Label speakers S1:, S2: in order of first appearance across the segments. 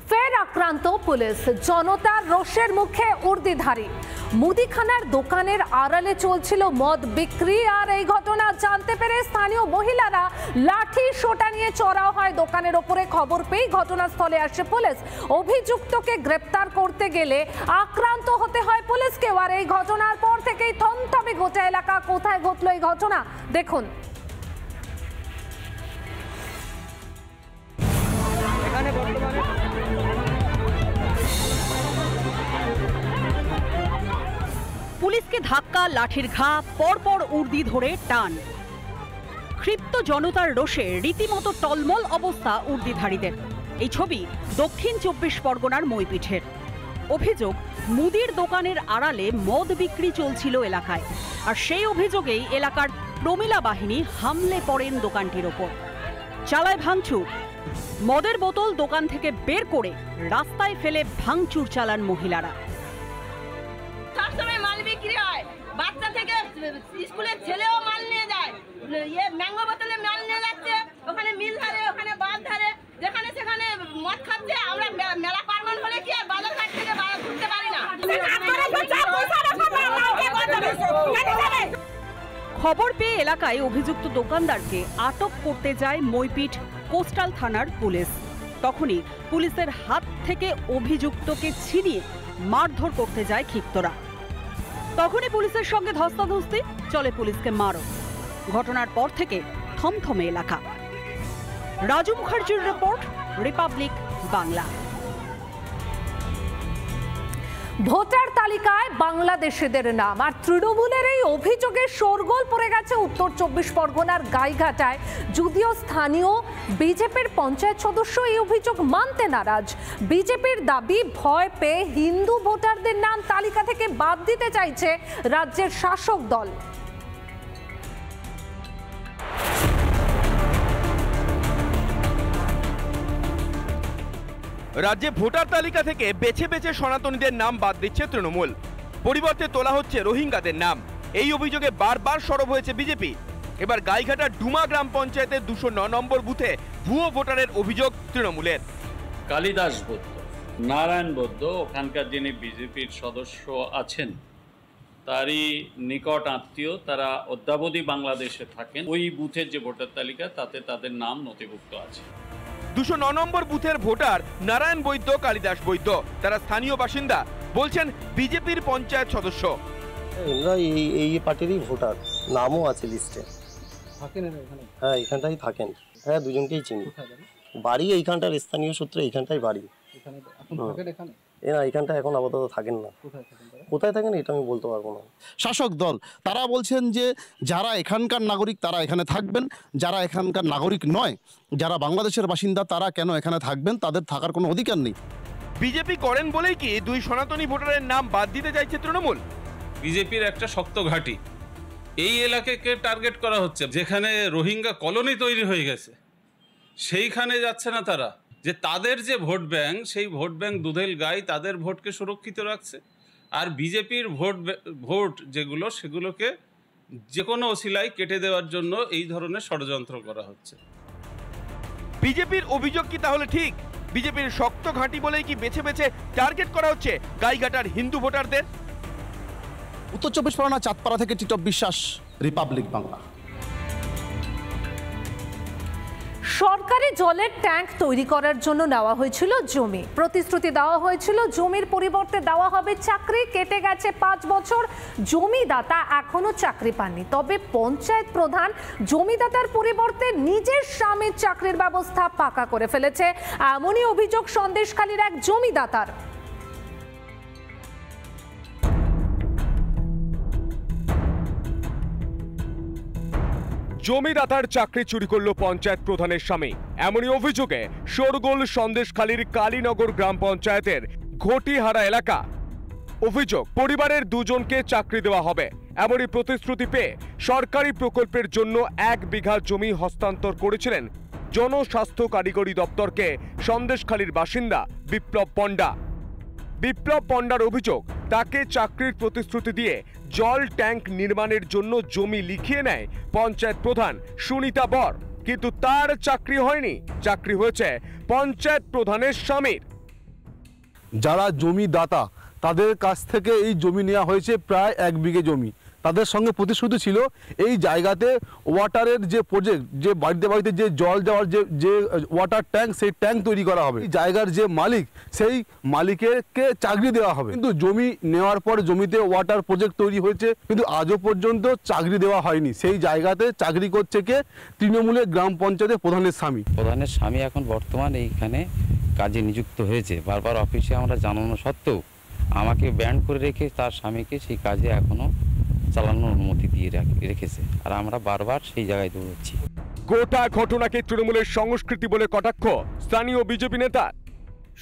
S1: ফের আক্রান্ত পুলিশ, জনতার রোষের মুখে উর্দিধারী। মুদিখানার দোকানের আড়ালে চলছিল মদ বিক্রি, আর এই ঘটনা জানতে পেরে স্থানীয় মহিলারা লাঠি সোটা নিয়ে চড়াও হয় দোকানের ওপরে। খবর পেয়ে ঘটনাস্থলে আসে পুলিশ। অভিযুক্তকে গ্রেপ্তার করতে গেলে আক্রান্ত হতে হয় পুলিশকে। আর এই ঘটনার পর থেকেই থমথমে গোটা এলাকা। কোথায় ঘটলো এই ঘটনা দেখুন।
S2: পুলিশকে ধাক্কা, লাঠির ঘা, পরপর উর্দি ধরে টান। ক্ষিপ্ত জনতার রোষে রীতিমতো টলমল অবস্থা উর্দিধারীদের। এই ছবি দক্ষিণ 24 পরগনার মইপিঠের। অভিযোগ, মুদির দোকানের আড়ালে মদ বিক্রি চলছিল এলাকায়, আর সেই অভিযোগেই এলাকার প্রমিলা বাহিনী হামলে পড়েন দোকানটির ওপর। চালায় ভাঙচুর। মদের বোতল দোকান থেকে বের করে রাস্তায় ফেলে ভাঙচুর চালান মহিলারা।
S3: সবসময় মাল বিক্রি হয়, বাচ্চা থেকে স্কুলের ছেলেও মাল নিয়ে যায়। ম্যাঙ্গো বোতলে মাল নিয়ে যাচ্ছে, ওখানে মিল ধারে, ওখানে বাঁধ ধারে, যেখানে সেখানে মদ খাচ্ছে। আমরা মেলা পার্বণ হলে কি আর বাজার ঘাট থেকে ঘুরতে পারি না?
S2: খবর পেয়ে এলাকায় অভিযুক্ত দোকানদারকে আটক করতে যায় মইপিঠ কোস্টাল থানার পুলিশ। তখনই পুলিশের হাত থেকে অভিযুক্তকে ছিনিয়ে মারধর করতে যায় ক্ষিপ্তরা। তখনই পুলিশের সঙ্গে ধস্তাধস্তি, চলে পুলিশকে মারো। ঘটনার পর থেকে থমথমে এলাকা। রাজু মুখার্জির রিপোর্ট, রিপাবলিক বাংলা।
S1: ভোটার তালিকায় বাংলাদেশিদের নাম, আর তৃণমূলের এই অভিযোগে শোরগোল পড়ে গেছে উত্তর 24 পরগনার গাইঘাটায়। যদিও স্থানীয় বিজেপির পঞ্চায়েত সদস্য এই অভিযোগ মানতে নারাজ। বিজেপির দাবি, ভয় পেয়ে হিন্দু ভোটারদের নাম তালিকা থেকে বাদ দিতে চাইছে রাজ্যের শাসক দল।
S4: রাজ্যে ভোটার তালিকা থেকে বেছে বেছে সনাতনীদের নাম বাদ দিচ্ছে তৃণমূল। পরিবর্তে তোলা হচ্ছে রোহিঙ্গাদের নাম। এই অভিযোগে বারবার সরব হয়েছে বিজেপি। এবার গাইঘাটার ডুমা গ্রাম পঞ্চায়েতের 209 নম্বর বুথে ভুয়ো ভোটারের অভিযোগ তৃণমূলের।
S5: কালিদাস বৌদ্ধ, নারায়ণ বৌদ্ধ, ওখানকার যিনি বিজেপির সদস্য আছেন তারই নিকট আত্মীয়, তারা অদ্যাবধি বাংলাদেশে থাকেন। ওই বুথের যে ভোটার তালিকা তাতে তাদের নাম নথিভুক্ত আছে।
S4: 209 নম্বর বুথের ভোটার নারায়ণ বৈদ্য, কালিদাস বৈদ্য, তারা স্থানীয় বাসিন্দা। বলছেন বিজেপির পঞ্চায়েত সদস্য।
S6: এরা এই পার্টিরই ভোটার, নামও আছে লিস্টে। হ্যাঁ, এখানটাই থাকেন। হ্যাঁ, দুজনকেই চিনি। বাড়ি এইখানটার, স্থানীয় সূত্রে এইখানটাই বাড়ি। এখানটা এখন আপাতত থাকেন না। কোথায় থাকেন এটা আমি বলতে পারবো না।
S7: শাসক দল তারা বলছেন যে যারা এখানকার নাগরিক তারা এখানে থাকবেন, যারা এখানকার নাগরিক নয়, যারা বাংলাদেশের বাসিন্দা তারা কেন এখানে থাকবেন, তাদের থাকার কোনো অধিকার নেই।
S4: বিজেপি করেন বলেই কি দুই সনাতনী ভোটারের নাম বাদ দিতে চাইছে তৃণমূল?
S8: বিজেপির একটা শক্ত ঘাঁটি এই এলাকাকে টার্গেট করা হচ্ছে, যেখানে রোহিঙ্গা কলোনি তৈরি হয়ে গেছে সেইখানে যাচ্ছে না তারা, যে তাদের যে ভোট ব্যাংক, সেই ভোট ব্যাংক দুধেল গাই তাদের ভোটকে সুরক্ষিত রাখছে। আর বিজেপির ভোট যেগুলো, সেগুলোকে যে কোনো অছিলায় কেটে দেওয়ার জন্য এই ধরনের ষড়যন্ত্র করা হচ্ছে।
S4: বিজেপির অভিযোগ কি তাহলে ঠিক? বিজেপির শক্ত ঘাঁটি বলেই কি বেছে বেছে টার্গেট করা হচ্ছে গাইঘাটার হিন্দু ভোটারদের?
S7: উত্তর 24 পরগনা চাঁদপাড়া থেকে টিটপ বিশ্বাস, রিপাবলিক বাংলা।
S1: সরকারি জলের ট্যাঙ্ক তৈরি করার জন্য নেওয়া হয়েছিল জমি। প্রতিশ্রুতি দেওয়া হয়েছিল জমির পরিবর্তে দেওয়া হবে চাকরি। কেটে গেছে 5 বছর, জমিদাতা এখনো চাকরি পাননি। তবে পঞ্চায়েত প্রধান জমিদাতার পরিবর্তে নিজের স্বামীর চাকরির ব্যবস্থা পাকা করে ফেলেছে। এমনই অভিযোগ সন্দেশখালীর এক জমিদাতার।
S4: জমিদাতার চাকরি চুরি করলো পঞ্চায়েত প্রধানের স্বামী। এমনই অভিযোগে শোরগোল সন্দেশখালীর কালীনগর গ্রাম পঞ্চায়েতের ঘটিহারা এলাকা। অভিযোগ, পরিবারের দুজনকে চাকরি দেওয়া হবে, এমনই প্রতিশ্রুতি পেয়ে সরকারি প্রকল্পের জন্য 1 বিঘা জমি হস্তান্তর করেছিলেন জনস্বাস্থ্য কারিগরি দপ্তরকে সন্দেশখালীর বাসিন্দা বিপ্লব পণ্ডা। বিপ্লব পণ্ডার অভিযোগ, তাকে চাকরির প্রতিশ্রুতি দিয়ে জল ট্যাঙ্ক নির্মাণের জন্য জমি লিখিয়ে নেয় পঞ্চায়েত প্রধান সুনিতা বর, কিন্তু তার চাকরি হয়নি, চাকরি হয়েছে পঞ্চায়েত প্রধানের স্বামীর।
S7: যারা জমিদাতা তাদের কাছ থেকে এই জমি নেওয়া হয়েছে প্রায় 1 বিঘে জমি। তাদের সঙ্গে প্রতিশ্রুতি ছিল এই জায়গাতে ওয়াটারের যে প্রজেক্ট, যে বাড়িতে বাড়িতে যে জল যাওয়ার যে ওয়াটার ট্যাঙ্ক, সেই ট্যাঙ্ক তৈরি করা হবে। এই জায়গার যে মালিক, সেই মালিককে চাকরি দেওয়া হবে। কিন্তু জমি নেওয়ার পর জমিতে ওয়াটার প্রজেক্ট তৈরি হয়েছে, কিন্তু আজও পর্যন্ত চাকরি দেওয়া হয়নি। সেই জায়গাতে চাকরি করছে কে? তৃণমূলের গ্রাম পঞ্চায়েতের প্রধানের স্বামী।
S9: প্রধানের স্বামী এখন বর্তমান এইখানে কাজে নিযুক্ত হয়েছে। বারবার অফিসে আমরা জানানো সত্ত্বেও আমাকে ব্যান্ড করে রেখে তার স্বামীকে সেই কাজে এখনো চালানোর অনুমতি দিয়ে রেখেছে, আর আমরা বারবার সেই জায়গায় দৌড়চ্ছি।
S4: গোটা ঘটনাকে তৃণমূলের সংস্কৃতি বলে কটাক্ষ স্থানীয় বিজেপি নেতা।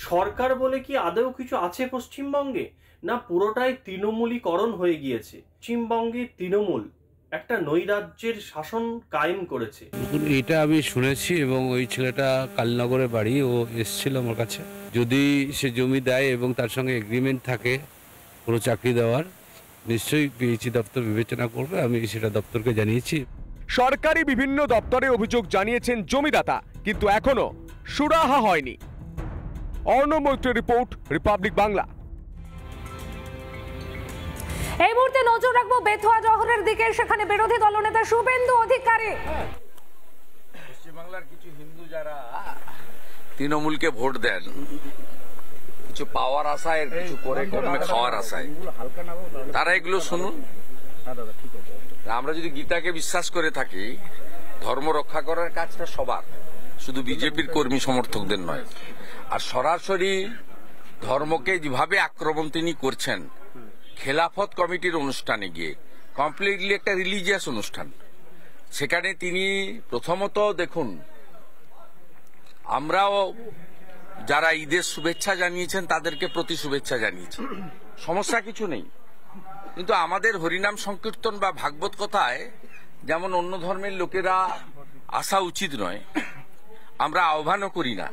S10: সরকার বলে কি আদৌ কিছু আছে পশ্চিমবঙ্গে? না পুরোটাই তৃণমূলীকরণ হয়ে গিয়েছে। পশ্চিমবঙ্গে তৃণমূল একটা নৈরাজ্যের শাসন কায়েম করেছে।
S11: এটা আমি শুনেছি, এবং ওই ছেলেটা কালীনগরে বাড়ি, ও এসেছিল আমার কাছে। যদি সে জমি দেয় এবং তার সঙ্গে এগ্রিমেন্ট থাকে কোনো চাকরি দেওয়ার, নিশ্চয়ই পিএইচই দপ্তর বিবেচনা করবে। আমি সেটা দপ্তরকে জানিয়েছি।
S4: সরকারি বিভিন্ন দপ্তরে অভিযোগ জানিয়েছেন জমিদাতা, কিন্তু এখনো সুরাহা হয়নি। অর্ণব মৈত্রের রিপোর্ট, রিপাবলিক বাংলা।
S1: এই মুহূর্তে নজর রাখবো বেথুয়া জহরের দিকে। সেখানে বিরোধী দলনেতা শুভেন্দু অধিকারী।
S12: পশ্চিমবাংলার কিছু হিন্দু যারা তৃণমূলকে ভোট দেন কিছু পাওয়ার আশায়, কিছু করে কর্মে খাওয়ার আশায়, তারা এগুলো শুনুন। আমরা যদি গীতাকে বিশ্বাস করে থাকি, ধর্ম রক্ষা করার কাজটা সবার, শুধু বিজেপির কর্মী সমর্থকদের নয়। আর সরাসরি ধর্মকে যেভাবে আক্রমণ তিনি করছেন, খেলাফত কমিটির অনুষ্ঠানে গিয়ে, কমপ্লিটলি একটা রিলিজিয়াস অনুষ্ঠান, সেখানে তিনি প্রথমত দেখুন, আমরাও যারা ঈদের শুভেচ্ছা জানিয়েছেন তাদেরকে প্রতি শুভেচ্ছা জানিয়েছি, সমস্যা কিছু নেই। কিন্তু আমাদের হরিনাম সংকীর্তন বা ভাগবত কথায় যেমন অন্য ধর্মের লোকেরা আসা উচিত নয়, আমরা আহ্বানও করি না।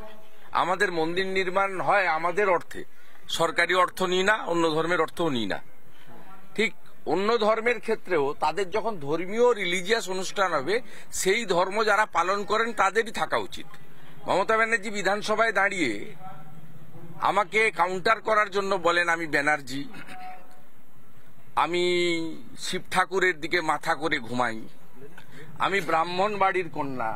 S12: আমাদের মন্দির নির্মাণ হয় আমাদের অর্থে, সরকারি অর্থ নিই না, অন্য ধর্মের অর্থও নিই না। ঠিক অন্য ধর্মের ক্ষেত্রেও তাদের যখন ধর্মীয় রিলিজিয়াস অনুষ্ঠান হবে, সেই ধর্ম যারা পালন করেন তাদেরই থাকা উচিত। মমতা ব্যানার্জি বিধানসভায় দাঁড়িয়ে আমাকে কাউন্টার করার জন্য বলেন আমি ব্যানার্জি, আমি শিব ঠাকুরের দিকে মাথা করে ঘুমাই, আমি ব্রাহ্মণ বাড়ির কন্যা,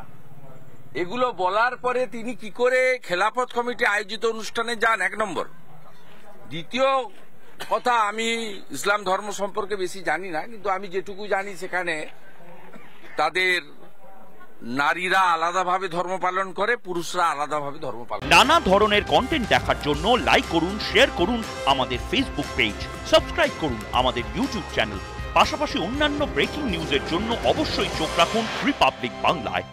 S12: এগুলো বলার পরে তিনি কি করে খেলাফত কমিটি আয়োজিত অনুষ্ঠানে যান? 1 নম্বর। দ্বিতীয় কথা, আমি ইসলাম ধর্ম সম্পর্কে বেশি জানি না, কিন্তু আমি যেটুকু জানি সেখানে তাদের নারীরা আলাদাভাবে ধর্ম পালন করে, পুরুষরা আলাদাভাবে ধর্ম পালন করে।
S13: নানা ধরনের কন্টেন্ট দেখার জন্য লাইক করুন, শেয়ার করুন আমাদের ফেসবুক পেজ, সাবস্ক্রাইব করুন আমাদের ইউটিউব চ্যানেল। পাশাপাশি অন্যান্য ব্রেকিং নিউজের জন্য অবশ্যই চোখ রাখুন রিপাবলিক বাংলায়।